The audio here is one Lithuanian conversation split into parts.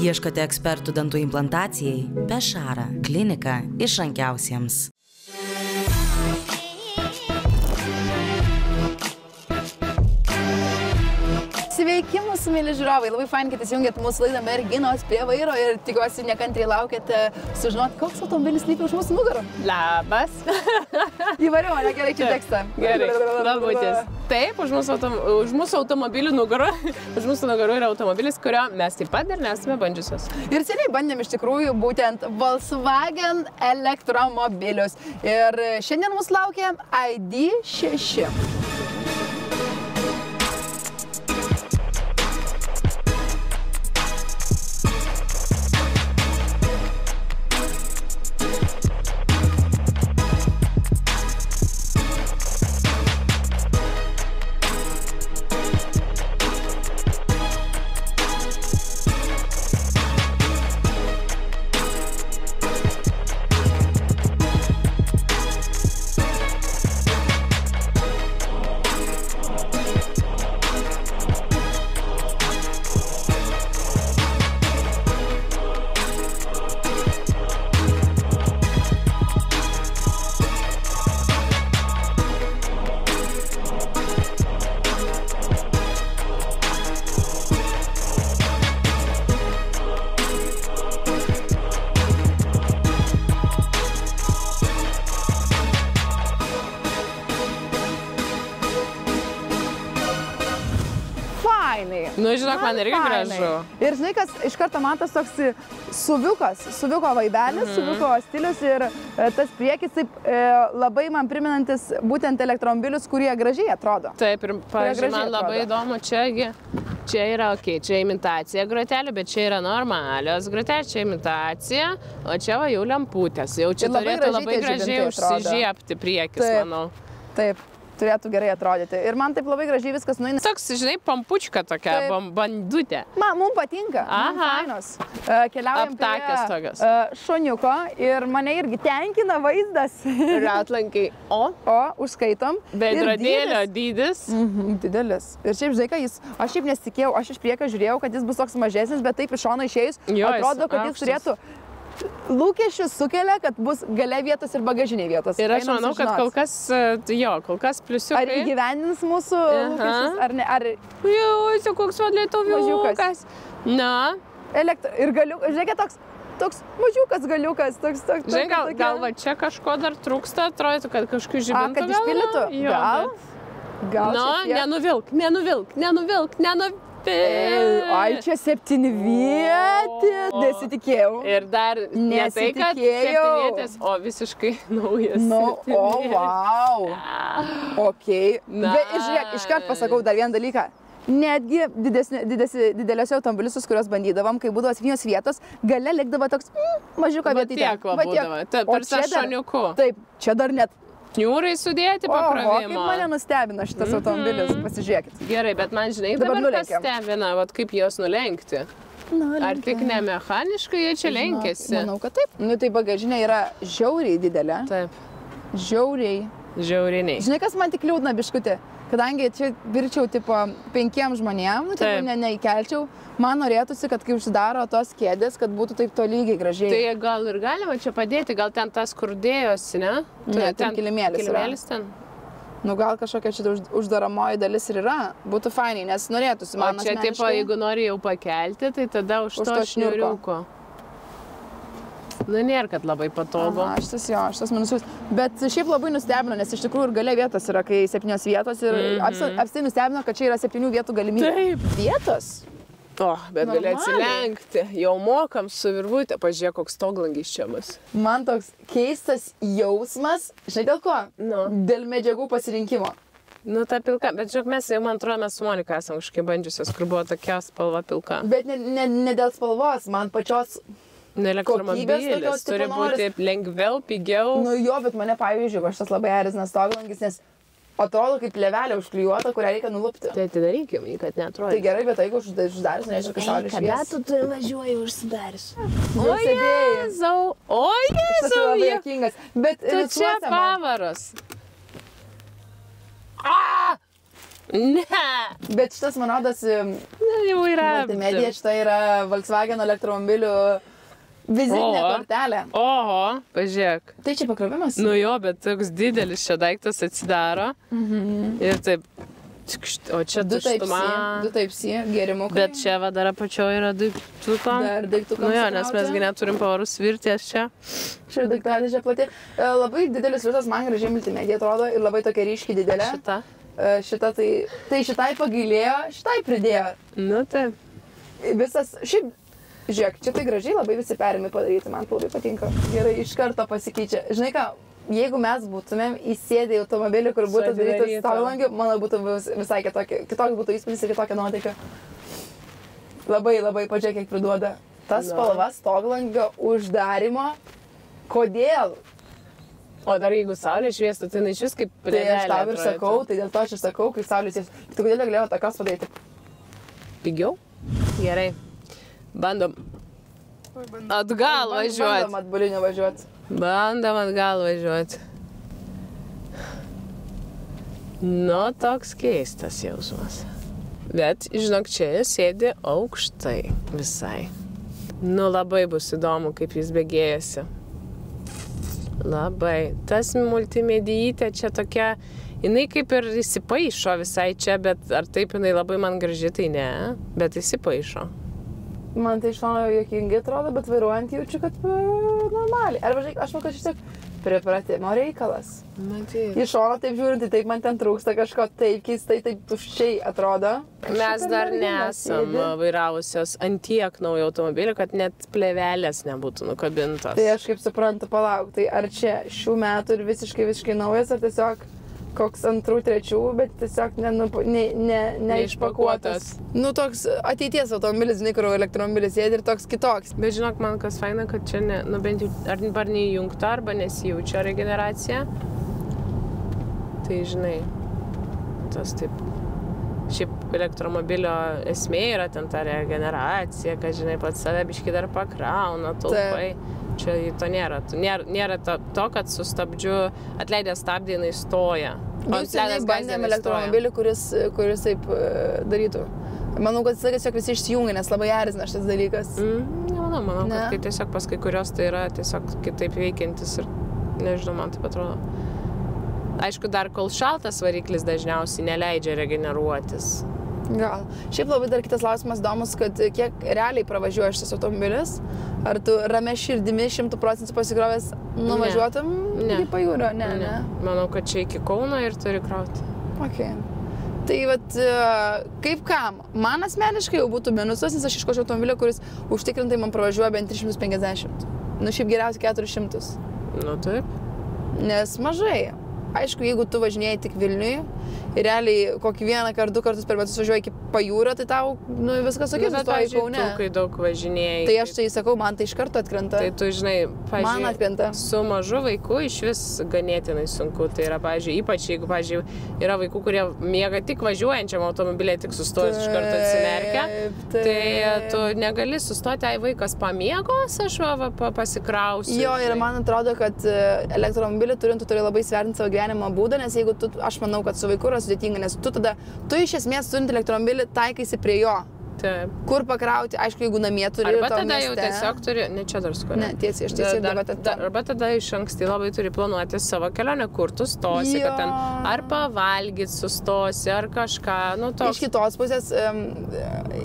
Ieškote ekspertų dantų implantacijai? Bešara klinika išrankiausiems. Sveiki, mūsų mėly žiūrovai. Labai fain, kad įsijungėt mūsų laidą Merginos prie vairo ir tikiuosi nekantriai laukėte sužinoti, koks automobilis slypi už mūsų nugarų. Labas. Įvariau, mane gerai čia tekstą. Gerai, labutis. Taip, už mūsų automobilių nugarų, už mūsų nugarų yra automobilis, kurio mes taip pat dar nesame bandžiusios. Ir seniai bandėm iš tikrųjų būtent Volkswagen elektromobilius. Ir šiandien mūsų laukia ID.6. Nu, žinok, man irgi gražu. Ir žinai, kas iš karto matas toks suviuko vaibelis, suviuko stilius ir tas priekis taip labai man priminantis būtent elektromobilius, kurie gražiai atrodo. Taip, ir pavyzdžiui, man labai įdomu, čia yra čia imitacija grotelių, bet čia yra normalios grotelės, čia imitacija, o čia va jau lemputės. Jau čia turėtų labai gražiai užsižiebti priekis, manau. Taip. Turėtų gerai atrodyti. Ir man taip labai gražiai viskas nueina. Toks, žinai, pampučka tokia, bandutė. Mums patinka. Fainos. Keliaujam prie šuniuko ir mane irgi tenkina vaizdas. Ratlankiai. O, užskaitom. Veidrodėlio dydis. Didelis. Ir šiaip, žinai, aš šiaip nesitikėjau, aš iš priekio žiūrėjau, kad jis bus toks mažesnis, bet taip iš šono išėjus, atrodo, kad jis turėtų lūkesčius sukelia, kad bus gale vietos ir bagažiniai vietos. Ir aš manau, kad kol kas pliusiukai. Ar įgyvendins mūsų lūkesčius, ar ne? Jau, koks man lietuviukas. Na. Ir žiūrėkit, toks mažiukas galiukas. Žiūrėk, gal va čia kažko dar trūksta, atrodytų, kad kažkokiu žibintu. Kad išpildytų? Gal. Nenuvilk. Ai, čia 7 vietis, nesitikėjau. Ir dar ne tai, kad 7 vietis, o visiškai naujas. Vau. Ok. Ir žiūrėk, iškart pasakau dar vieną dalyką. Netgi dideliuose automobiliusus, kuriuos bandydavom, kai būdavo 7 vietos, gale likdavo toks mažiuką vietytę. Va tiek va būdavo, tarsi šoniuku. Taip, čia dar net Kniūrai sudėti pakrovimo. Kaip mane nustebino šitas automobilis, pasižiūrėkit. Gerai, bet man žinai dabar kas stebina, kaip jos nulenkti. Ar tik ne mechaniškai jie čia lenkėsi? Manau, kad taip. Nu, tai bagažinė yra žiauriai didelė. Taip. Žiauriai. Žinai, kas man tik liūdna biškutė? Kadangi čia virčiau tipo 5 žmonėm, neįkelčiau, man norėtųsi, kad kai užsidaro tos kėdės, kad būtų taip tolygiai gražiai. Tai gal ir galima čia padėti, gal ten tas kur dėjosi, ne? Ne, ten kilimėlis yra. Ten? Nu gal kažkokia šitą uždaromoji dalis ir yra, būtų fainiai, nes norėtųsi man asmeniškai. O čia tipo, jeigu nori jau pakelti, tai tada už to šniuriuko. Nu, nėra, kad labai patogu. Šitas minusus. Bet šiaip labai nustebino, nes iš tikrųjų ir gale vietos yra, kai 7 vietos ir apstai nustebino, kad čia yra 7 vietų galimybė. Taip. Vietos? Bet gali atsilenkti. Jau mokam su virvutė. Pažiūrėk, koks stoglangis čia bus. Man toks keistas jausmas. Žinai dėl ko? Dėl medžiagų pasirinkimo. Nu, ta pilka. Bet žiūrėk, mes jau, man atrodo, mes su Monika esam kažkaip bandžiusios, kur buvo tokia spalva pilka. Bet ne dėl spalvos, man pačios elektromobilis turi būti lengviau, pigiau. Nu jo, bet mane, pavyzdžiui, šitas labai erzina stoglangis, nes atrodo kaip plėvelė užklijuota, kurią reikia nulupti. Tai atidarykim jį, kad neatrodo. Tai gerai, bet jeigu uždarius, nežinau, kai saulė švies. Kada tu važiuoji užsidarius? O Jėzau! Šitas labai juokingas. Bet tu čia pavaros. Ne. Bet šitas, man rodos, Jau yra. multimedija, šita yra Volkswagen elektromobilių vizitinė kortelė. Oho, pažiūrėk. Tai čia pakrovimas? Nu jo, bet toks didelis čia daiktas atsidaro. Ir taip. O čia tuštuma. 2Type-C, gėrimukai. Bet čia va dar apačioje yra daiktukam. Dar daiktukam. Nu jo, nes mes neturim pavarus virties čia. Čia daiktadėžė plati. Labai didelis visas, man gražiai multimedija atrodo ir labai tokia ryškiai didelė. Šita tai šitai pagailėjo, šitai pridėjo. Nu taip. Visas, šiaip, žiūrėk, čia tai gražiai labai visi perimi padaryti, man labai patinka. Gerai, iš karto pasikeičia. Žinai ką, jeigu mes būtumėm įsėdę į automobilį, kur būtų darytas stoglangių, manau, būtų visai kitoks būtų įspūdis ir kitokia nuotaika. Labai, pažiūrėk, kiek priduoda. Tas spalvas stoglangio uždarimo. Kodėl? O dar jeigu saulė šviestų, tai iš vis kaip plėvelė. Tai aš tau ir sakau, tai dėl to aš ir sakau, kai saulė šviestų. Tai kodėl galėjau tokios padaryti? Pigiau? Gerai. Bandom atgal važiuoti. Bandom atbulinį važiuoti. Bandom atgal važiuoti. Nu, toks keistas jausmas. Bet, žinok, čia sėdi aukštai visai. Nu, labai bus įdomu, kaip jis bėgėjasi. Labai. Tas multimedijytė čia tokia, jinai kaip ir įsipaišo visai čia, bet ar taip jinai labai man graži, tai ne, bet įsipaišo. Man tai iš šono juokingai atrodo, bet vairuojant jaučiu, kad normaliai. Arba, žinai, aš manau, kad šitiek pripratimo reikalas. Matyt. Iš šono taip žiūrint, tai taip man ten trūksta kažko taip keistai, taip tuščiai atrodo. Mes dar nesam vairavusios ant tiek naujo automobilio, kad net plėvelės nebūtų nukabintos. Tai aš kaip suprantu, palauk, tai ar čia šių metų ir visiškai naujas, ar tiesiog koks 2-3, bet tiesiog neišpakuotas. Nu, toks ateities automobilis, žinai, kur elektromobilis sėdi ir toks kitoks. Bet žinok, man kas faina, kad čia bent jau ar neįjungta, arba nesijaučia regeneracija. Tai žinai, tas taip. Šiaip elektromobilio esmė yra ten ta regeneracija, kad žinai, pats save biškį dar pakrauna, taupai. Čia to nėra. Nėra to, kad su stabdžiu atleidę stabdį jinai stoja. Jūs seniai bandėm elektromobilį, kuris taip darytų. Manau, kad tiesiog visi išsijungia, nes labai erzina šitas dalykas. Manau, kad tiesiog pas kai kurios tai yra tiesiog kitaip veikiantis ir nežinau, man taip atrodo. Aišku, dar kol šaltas variklis dažniausiai neleidžia regeneruotis. Gal. Šiaip labai dar kitas klausimas įdomus, kad kiek realiai pravažiuoja šitas automobilis? Ar tu ramia širdimi 100% pasikrovęs nuvažiuotum iki pajūrio? Ne. Manau, kad čia iki Kauno ir turi krauti. Okay. Tai vat, kaip kam? Man asmeniškai jau būtų minusas, nes aš iškočiau automobilio, kuris užtikrintai man pravažiuoja bent 350. Nu, šiaip geriausiai 400. Nu, taip. Nes mažai. Aišku, jeigu tu važinėjai tik Vilniui ir realiai kokį 1 ar 2 kartus per metus važiuoji iki pajūrio, tai tau viskas okei, sustoji Kaune. Tu, kai daug važinėjai. Tai aš tai sakau, man tai iš karto atkrenta. Tai tu, žinai, man atkrenta. Su mažu vaiku iš vis ganėtinai sunku. Tai yra, ypač jeigu, yra vaikų, kurie miega tik važiuojančiam automobilė, tik sustojus iš karto atsimerkia. Tai tu negali sustoti, vaikas pamiegos, aš pasikrausiu. Jo, ir man atrodo, kad elektromobilį turint, tu turi labai svertinti savo gyvenimo būdą, nes jeigu aš manau, kad su vaiku yra sudėtinga, nes tu iš esmės turint elektromobilį taikaisi prie jo. Taip. Kur pakrauti, aišku, jeigu namie turi arba tada jau tiesiog turi, ne čia dar skoniu. Ne, tiesiai, aš tiesiai arba tada iš anksti labai turi planuoti savo kelionę, kur tu stosi, kad ten ar pavalgyt sustosi, ar kažką, nu toks. Iš kitos pusės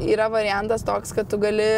yra variantas toks, kad tu gali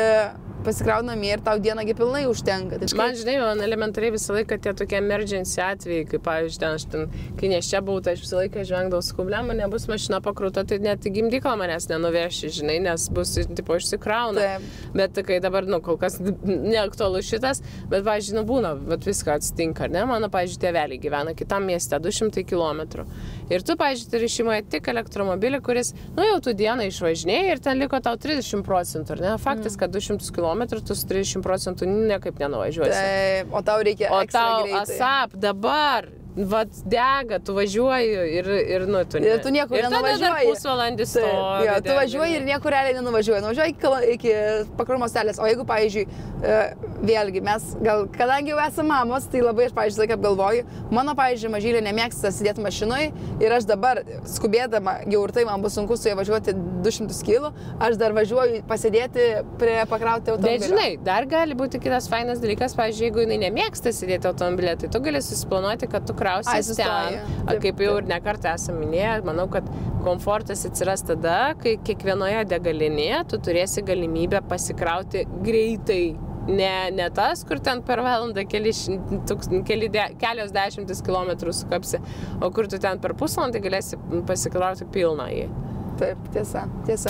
pasikrauti namie ir tau dienągi pilnai užtenka. Man, žinai, man elementariai visą laiką tie tokie emergency atvejai, kaip pavyzdžiui, aš ten, kai neščia buvau, tai aš visą laiką žvengdavau skublę, man nebus mašina pakrauta, tai net į gimdyklą manęs nenuveši, žinai, nes bus, tipo, išsikrauna. Taip. Bet kai dabar, kol kas neaktualu šitas, bet, pavyzdžiui, būna, bet viską atsitinka, ne? Mano, pavyzdžiui, tėveliai gyvena kitam mieste, 200 km. Ir tu, pavyzdžiui, turi šeimoje tik elektromobilį, kuris, jau tu dieną išvažinėjai ir ten liko tau 30%, ar ne? Faktas, kad 200 km tu su 30% niekaip nenuvažiuosi. Taip, o tau reikia ekstra greitai. O tau ASAP dabar vat dega, tu važiuoji ir nu, tu Ir tu niekur nenuvažiuoji. Ir tada dar pusvalandį stovi. Jo, tu važiuoji ir niekur realiai nenuvažiuoji. Nuvažiuoji iki Pakruojo stelės. O jeigu, pavyzdžiui, vėlgi, mes gal, kadangi jau esame mamos, tai labai aš, pavyzdžiui, laiką apgalvoju. Mano, pavyzdžiui, mažylė nemėgsta sėdėti mašinoje ir aš dabar, skubėdama, jau ir tai man bus sunku su ja važiuoti 200 kg, aš dar važiuoju pasėdėti prie pakrauti automobilio. Bet žinai, dar gali būti kitas fainas dalykas, pavyzdžiui, jeigu jinai nemėgsta sėdėti automobilė, tai tu gali susiplanuoti, kad tu krausies ten. Kaip jau ir nekart esame minėję, manau, kad komfortas atsiras tada, kai kiekvienoje degalinėje tu turėsi galimybę pasikrauti greitai. Ne tas, kur ten per valandą kelios dešimtis kilometrų sukapsi, o kur tu ten per pusvalandį galėsi pasikrauti pilną jį. Taip, tiesa, tiesa.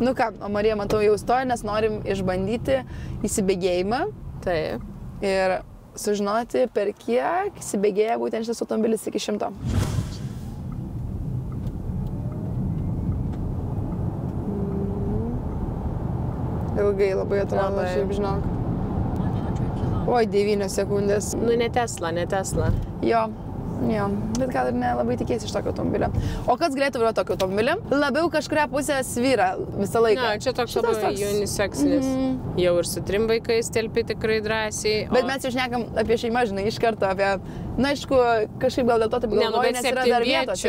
Nu ką, o Marija, matau, jau stoja, nes norim išbandyti įsibėgėjimą. Taip. Ir sužinoti, per kiek įsibėgėja būtent šis automobilis iki 100. Ilgai labai atrodo, šiaip žinok. Oi, 9 sekundės. Nu, ne Tesla, ne Tesla. Jo. Jo, bet gal ir nelabai tikėsi iš tokio automobilio. O kas galėtų vairuoti tokį automobilį? Labiau kažkuria pusė svyra visą laiką. Na, čia toks labai uniseksinis. Jau ir su 3 vaikais telpi tikrai drąsiai. Bet mes jau šnekam apie šeimą, žinai, iš karto apie... Na, aišku, kažkaip gal dėl to taip galvoju, nes yra dar vietos.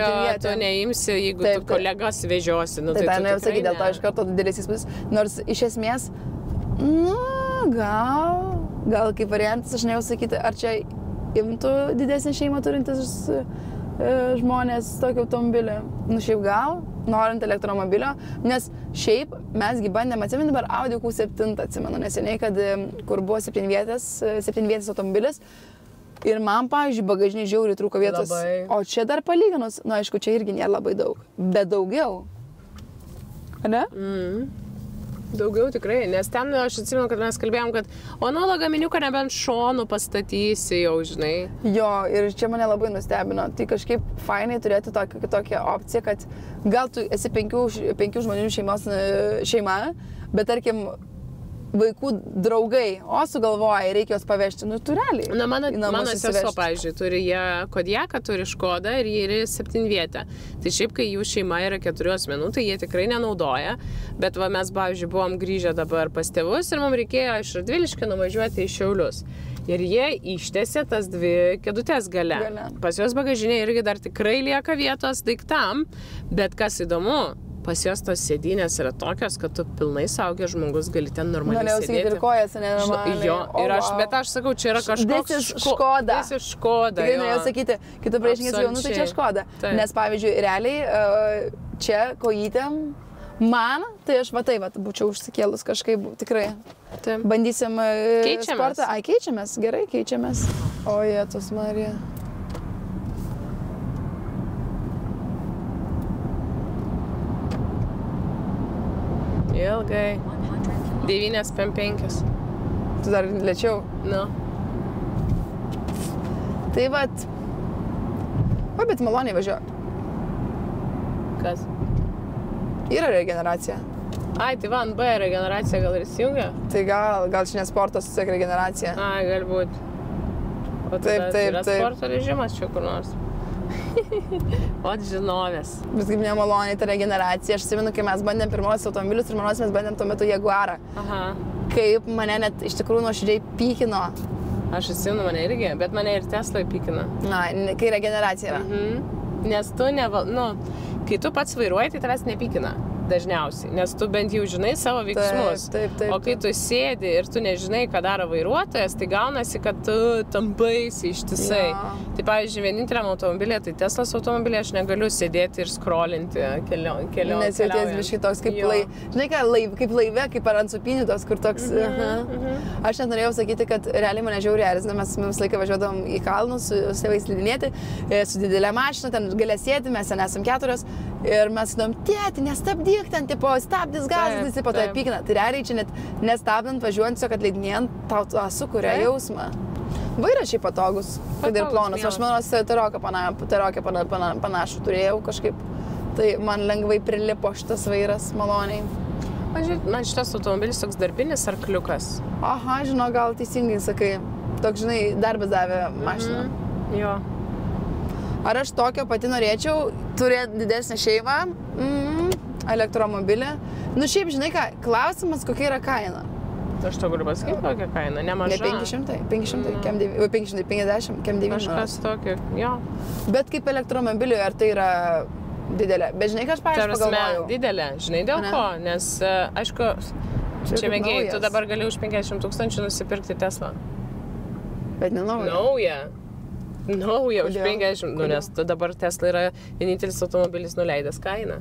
Tu neimsi, jeigu tu kolegas vežiosi. Nu, tai jau sakyti, dėl to iš karto didelis įspūdis. Nors iš esmės, nu, gal kaip variantas, aš nejau sakyti, ar čia imtų didesnį šeimą turintis žmonės tokį automobilį. Nu šiaip gal, norint elektromobilio, nes šiaip mesgi bandėm, atsimenu dabar Audi Q7, atsimenu neseniai, kad kur buvo 7-vietės automobilis ir man, pavyzdžiui, bagažiniai žiauriai trūko vietos. Labai. O čia dar palyginus, nu aišku, čia irgi nėra labai daug, bet daugiau. Ne? Daugiau tikrai, nes ten aš atsimenu, kad mes kalbėjom, kad nuo lagaminiuką nebent šonų pastatysi jau, žinai. Jo, ir čia mane labai nustebino. Tai kažkaip fainai turėti tokią opciją, kad gal tu esi 5 žmonių šeima, bet tarkim vaikų draugai, o sugalvoja, reikia jos pavežti, nu tu realiai. Na, mano sesuo, pavyzdžiui, turi jie Kodiaką, turi Škodą ir jie yra 7-vietė. Tai šiaip, kai jų šeima yra 4 asmenų, tai jie tikrai nenaudoja. Bet va, mes, pavyzdžiui, buvom grįžę dabar pas tėvus ir mums reikėjo iš Radviliškio nuvažiuoti į Šiaulius. Ir jie ištėsė tas 2 kėdutės gale. Pas jos bagažinė irgi dar tikrai lieka vietos daiktam, bet kas įdomu, pas jos tos sėdynės yra tokios, kad tu pilnai saugęs žmogus gali ten normaliai sėdėti. Galėjau sakyti ir kojas, nenormaliai. Jo, ir bet aš sakau, čia yra kažkoks Škoda. Škoda. Tikrai norėjau sakyti, kai tu priešingai jau, nu tai čia Škoda. Nes, pavyzdžiui, realiai čia kojytėm, man, tai aš va tai būčiau užsikėlus kažkaip, tikrai. Bandysim sportą. Ai, keičiamės, gerai, keičiamės. O, Jėzus Marija. Ilgai. 9,5. Tu dar lėčiau? Nu. Tai vat. O, bet maloniai važiuoju. Kas? Yra regeneracija. Ai, tai van B regeneracija gal ir įsijungia? Tai gal čia ne sportas, tiesiog regeneracija. Ai, galbūt. O taip. Yra sporto režimas čia kur nors. O žinovės. Bet kaip nemaloniai ta regeneracija. Aš atsimenu, kai mes bandėm pirmosius automobilius ir mes bandėm tuo metu Jaguarą. Aha. Kaip mane net iš tikrųjų nuoširdžiai pykino. Aš atsimenu mane irgi, bet mane ir Tesla pykina. Na, kai regeneracija yra. Nes tu kai tu pats vairuoji, tai tavęs nepykina. Dažniausiai, nes tu bent jau žinai savo veiksmus. Taip. O kai tu sėdi ir tu nežinai, ką daro vairuotojas, tai gaunasi, kad tu tampaisi ištisai. Ja. Tai pavyzdžiui, vieninteliam automobilė, tai Teslas automobilė, aš negaliu sėdėti ir scrollinti keliaujant. Nes jauties biškai toks kaip žinai ką, kaip laive, kaip ar ant supinių tos, kur toks. Aš net norėjau sakyti, kad realiai mane žiauriai erzina, mes visą laiką važiuodavom į kalnus su tėvais slidinėti, su didelė mašina, ten galės sėdi, mes ten esam 4 Ir mes sakom, tėti, nestabdyk ten, tipo, stabdys gazas, jis po to pykina. Tai realiai čia net nestabdant, važiuojant, tiesiog atleidinėjant, tau sukuria jausmą. Vairas šiaip patogus, kad ir plonas. Aš manau, Terokė panašų turėjau kažkaip. Tai man lengvai prilipo šitas vairas, maloniai. Man šitas automobilis toks darbinis ar kliukas? Aha, žinau, gal teisingai sakai. Toks, žinai, darbas davė mašiną. Jo. Ar aš tokio pati norėčiau turėti didesnę šeimą? Elektromobilį. Nu šiaip, žinai ką, klausimas, kokia yra kaina. Aš to galiu pasakyti, kokia kaina, nemaža. Ne 550, kem 9. Kažkas tokio, jo. Bet kaip elektromobiliui, ar tai yra didelė? Bet žinai, ką aš pavyzdžiui pagalvojau? Didelė, žinai dėl ko? Nes, aišku, čia mėgiai, tu dabar gali už 50 000 nusipirkti Teslą. Bet nenauja. Nauja už 50, nu nes dabar Tesla yra vienintelis automobilis nuleidęs kainą.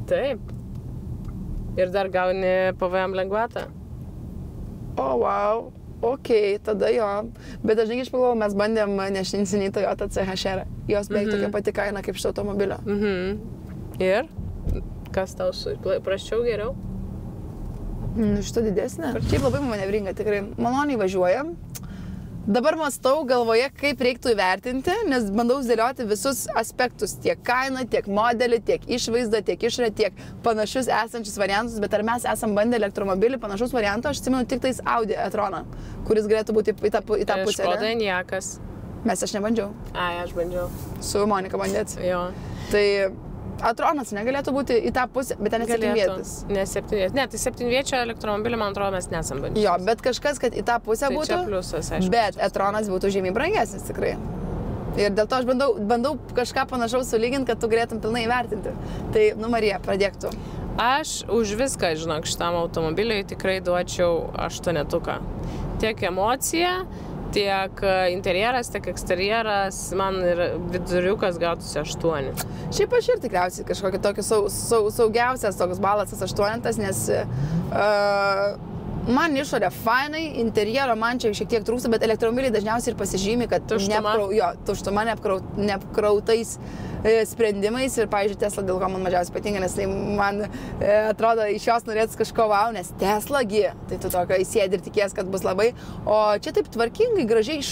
Taip. Ir dar gauni PVM lengvatą. O, wow. Ok, tada jo. Bet aš aš pagalvojau, mes bandėm nešinsinį Toyota CHR. Jos beveik tokia pati kaina kaip šito automobilio. Ir? Kas tau prasčiau geriau? Šito didesnė. Šiaip labai manevringa, tikrai. Maloniai važiuojam. Dabar mąstau galvoje, kaip reiktų įvertinti, nes bandau dėlioti visus aspektus, tiek kainą, tiek modelį, tiek išvaizdą, tiek išorę, tiek panašius esančius variantus, bet ar mes esam bandę elektromobilį panašaus varianto, aš atsimenu tik tais Audi e-troną, kuris galėtų būti į tą pusę. Škoda niekas. Aš nebandžiau. Ai, aš bandžiau. Su Monika bandėt. Jo. Tai e-tronas negalėtų būti į tą pusę, bet ten septynvietis. Ne, septynvietis. Ne, tai septynviečio elektromobilį, man atrodo, mes nesam bandžius. Jo, bet kažkas, kad į tą pusę būtų. Tai čia pliusas, aišku. Bet e-tronas būtų žymiai brangesnis tikrai. Ir dėl to aš bandau kažką panašaus sulyginti, kad tu galėtum pilnai įvertinti. Tai, Marija, pradėk tu. Aš už viską, žinok, šitam automobiliui tikrai duočiau 8. Tiek emocija, tiek interjeras, tiek eksterjeras, man ir viduriukas gautųsi 8. Šiaip aš ir tikriausiai kažkokį tokį saugiausias toks balas 8, nes man išorė fainai, interjero man čia šiek tiek trūksta, bet elektromobiliai dažniausiai ir pasižymi, kad tuštuma neapkrautais sprendimais ir, pavyzdžiui, Tesla dėl ko man mažiausiai patinka, nes tai man atrodo iš jos norėtų kažko wow, nes Tesla gi, tai tu tokio įsėdi ir tikės, kad bus labai, o čia taip tvarkingai, gražiai,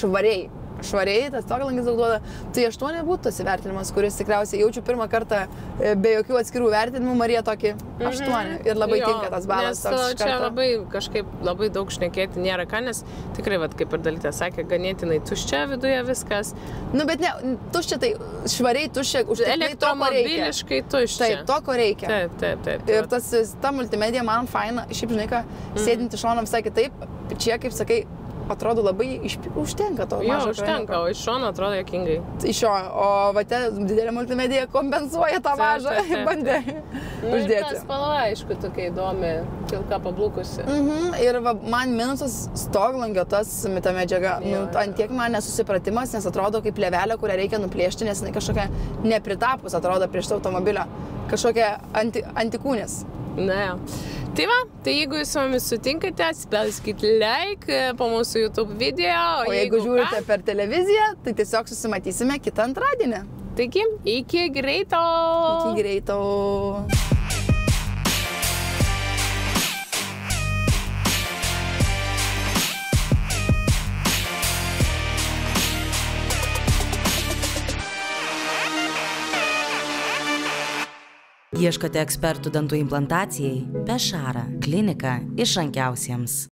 švariai, tas tokalangis daug duoda, tai 8 būtų tas įvertinimas, kuris tikriausiai jaučiu pirmą kartą be jokių atskirų vertinimų, Marija tokį 8 ir labai tinka tas balas. Nes čia labai kažkaip labai daug šnekėti nėra ką, nes tikrai, kaip ir Dalytė sakė, ganėtinai tuščia viduje viskas. Nu, bet ne, tuščia tai švariai tuščia, užtikrai to, ko reikia. Elektromobiliškai tuščia. Taip, to, ko reikia. Taip. Ir ta multimedija man faina, šiaip žinai ką, sėdinti šoną visai kitaip, čia, kaip sakai, atrodo labai užtenka to mažo. Jo, užtenka, o iš šono atrodo jokingai. Iš šio, o te didelė multimedija kompensuoja tą mažą bandė uždėti. Ir ta spalva, aišku, tokia įdomi, pilka pablukusi. Ir man minusas stoglangio tas ta medžiaga. Ant tiek man nesusipratimas, nes atrodo kaip plėvelė, kurią reikia nuplėšti, nes jinai kažkokia nepritapus atrodo prieš automobilio. Kažkokia antikūnis. Na, tai va, tai jeigu jūs su mumis sutinkate, spelskite like po mūsų YouTube video. O jeigu žiūrite per televiziją, tai tiesiog susimatysime kitą antradienį. Taigi, iki greito. Iki greito. Ieškote ekspertų dantų implantacijai? Bešara. Klinika išrankiausiems.